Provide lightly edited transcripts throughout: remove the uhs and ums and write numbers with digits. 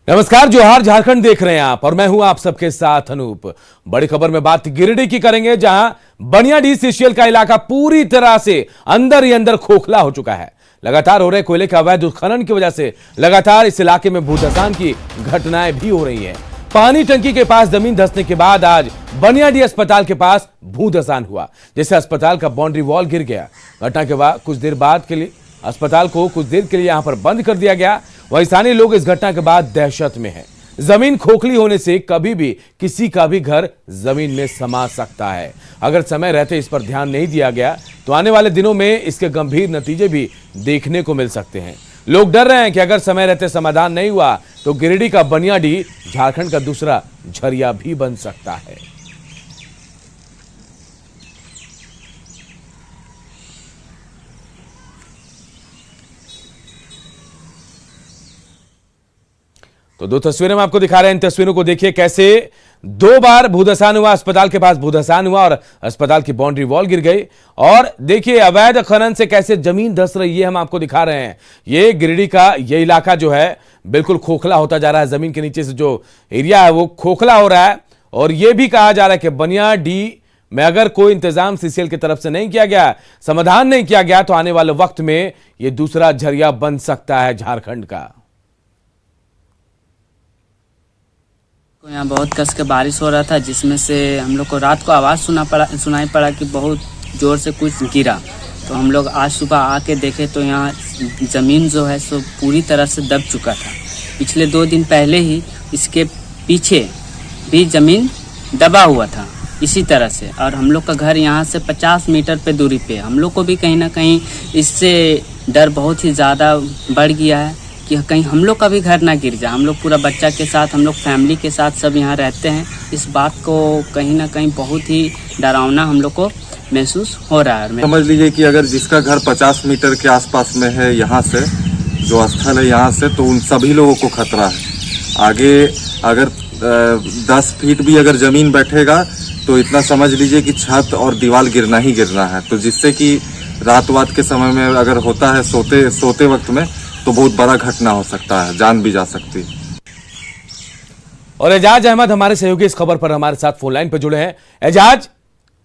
नमस्कार, जोहार, झारखंड देख रहे हैं आप और मैं हूं आप सबके साथ अनूप। बड़ी खबर में बात गिरिडीह की करेंगे, जहां बनियाडीह सीसीएल का इलाका पूरी तरह से अंदर ही अंदर खोखला हो चुका है। लगातार हो रहे कोयले का अवैध उत्खनन की वजह से लगातार इस इलाके में भूधसान की घटनाएं भी हो रही हैं। पानी टंकी के पास जमीन धंसने के बाद आज बनियाडीह अस्पताल के पास भूधसान हुआ, जिससे अस्पताल का बाउंड्री वॉल गिर गया। घटना के बाद कुछ देर बाद के लिए अस्पताल को कुछ देर के लिए यहां पर बंद कर दिया गया। वहीं स्थानीय लोग इस घटना के बाद दहशत में हैं। जमीन खोखली होने से कभी भी किसी का भी घर जमीन में समा सकता है। अगर समय रहते इस पर ध्यान नहीं दिया गया तो आने वाले दिनों में इसके गंभीर नतीजे भी देखने को मिल सकते हैं। लोग डर रहे हैं कि अगर समय रहते समाधान नहीं हुआ तो गिरिडीह का बनियाडीह झारखंड का दूसरा झरिया भी बन सकता है। तो दो तस्वीरें हम आपको दिखा रहे हैं। इन तस्वीरों को देखिए, कैसे दो बार भूधसान हुआ, अस्पताल के पास भूधसान हुआ और अस्पताल की बाउंड्री वॉल गिर गई। और देखिए अवैध खनन से कैसे जमीन धंस रही है, हम आपको दिखा रहे हैं। ये गिरिडीह का ये इलाका जो है बिल्कुल खोखला होता जा रहा है। जमीन के नीचे से जो एरिया है वो खोखला हो रहा है। और यह भी कहा जा रहा है कि बनियाडीह में अगर कोई इंतजाम सीसीएल की तरफ से नहीं किया गया, समाधान नहीं किया गया, तो आने वाले वक्त में यह दूसरा झरिया बन सकता है झारखंड का। यहाँ बहुत कस के बारिश हो रहा था, जिसमें से हम लोग को रात को आवाज़ सुनाई पड़ा कि बहुत ज़ोर से कुछ गिरा। तो हम लोग आज सुबह आके देखे तो यहाँ ज़मीन जो है सो पूरी तरह से दब चुका था। पिछले 2 दिन पहले ही इसके पीछे भी ज़मीन दबा हुआ था इसी तरह से। और हम लोग का घर यहाँ से 50 मीटर पे दूरी पे। हम लोग को भी कहीं ना कहीं इससे डर बहुत ही ज़्यादा बढ़ गया है कि कहीं हम लोग का भी घर ना गिर जाए। हम लोग पूरा बच्चा के साथ, हम लोग फैमिली के साथ सब यहाँ रहते हैं। इस बात को कहीं ना कहीं बहुत ही डरावना हम लोग को महसूस हो रहा है। समझ लीजिए कि अगर जिसका घर 50 मीटर के आसपास में है यहाँ से, जो स्थल है यहाँ से, तो उन सभी लोगों को खतरा है। आगे अगर 10 फीट भी अगर जमीन बैठेगा तो इतना समझ लीजिए कि छत और दीवार गिरना ही गिरना है। तो जिससे कि रात के समय में अगर होता है सोते वक्त में, तो बहुत बड़ा घटना हो सकता है, जान भी जा सकती है। और एजाज अहमद हमारे सहयोगी इस खबर पर हमारे साथ फोन लाइन पर जुड़े हैं। एजाज,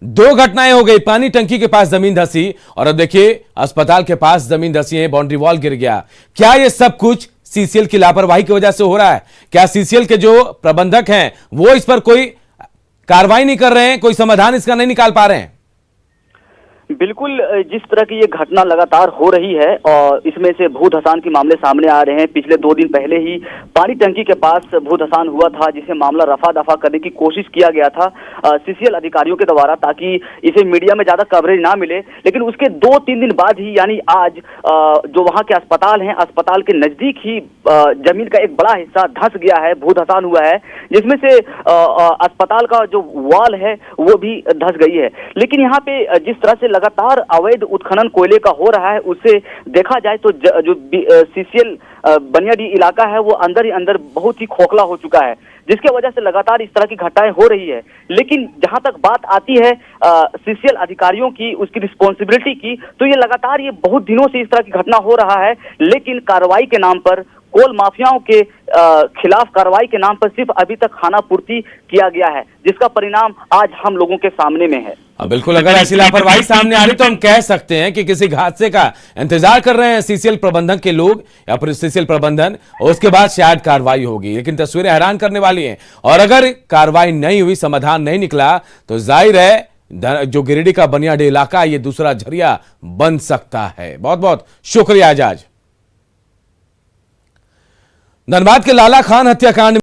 2 घटनाएं हो गई, पानी टंकी के पास जमीन धंसी और अब देखिए अस्पताल के पास जमीन धंसी है, बाउंड्री वॉल गिर गया। क्या ये सब कुछ सीसीएल की लापरवाही की वजह से हो रहा है? क्या सीसीएल के जो प्रबंधक हैं वो इस पर कोई कार्रवाई नहीं कर रहे हैं, कोई समाधान इसका नहीं निकाल पा रहे हैं? बिल्कुल, जिस तरह की ये घटना लगातार हो रही है और इसमें से भूधसान के मामले सामने आ रहे हैं। पिछले 2 दिन पहले ही पानी टंकी के पास भूधसान हुआ था, जिसे मामला रफा दफा करने की कोशिश किया गया था सीसीएल अधिकारियों के द्वारा, ताकि इसे मीडिया में ज्यादा कवरेज ना मिले। लेकिन उसके 2-3 दिन बाद ही, यानी आज, जो वहाँ के अस्पताल हैं, अस्पताल के नजदीक ही जमीन का एक बड़ा हिस्सा धंस गया है, भूधसान हुआ है, जिसमें से अस्पताल का जो वॉल है वो भी धंस गई है। लेकिन यहाँ पे जिस तरह से लगातार अवैध उत्खनन कोयले का हो रहा है, उससे देखा जाए तो जो सीसीएल बनियाडीह इलाका है वो अंदर ही अंदर बहुत ही खोखला हो चुका है, जिसके वजह से लगातार इस तरह की घटनाएं हो रही है। लेकिन जहां तक बात आती है सीसीएल अधिकारियों की, उसकी रिस्पॉन्सिबिलिटी की, तो ये लगातार ये बहुत दिनों से इस तरह की घटना हो रहा है। लेकिन कार्रवाई के नाम पर, कोल माफियाओं के खिलाफ कार्रवाई के नाम पर सिर्फ अभी तक खानापूर्ति किया गया है, जिसका परिणाम आज हम लोगों के सामने में है। बिल्कुल, अगर ऐसी लापरवाही सामने आ रही तो हम कह सकते हैं कि किसी हादसे का इंतजार कर रहे हैं सीसीएल प्रबंधन के लोग या फिर सीसीएल प्रबंधन, और उसके बाद शायद कार्रवाई होगी। लेकिन तस्वीरें हैरान करने वाली हैं। और अगर कार्रवाई नहीं हुई, समाधान नहीं निकला, तो जाहिर है जो गिरिडीह का बनियाडीह इलाका, ये दूसरा झरिया बन सकता है। बहुत बहुत शुक्रिया एजाज। धनबाद के लाला खान हत्याकांड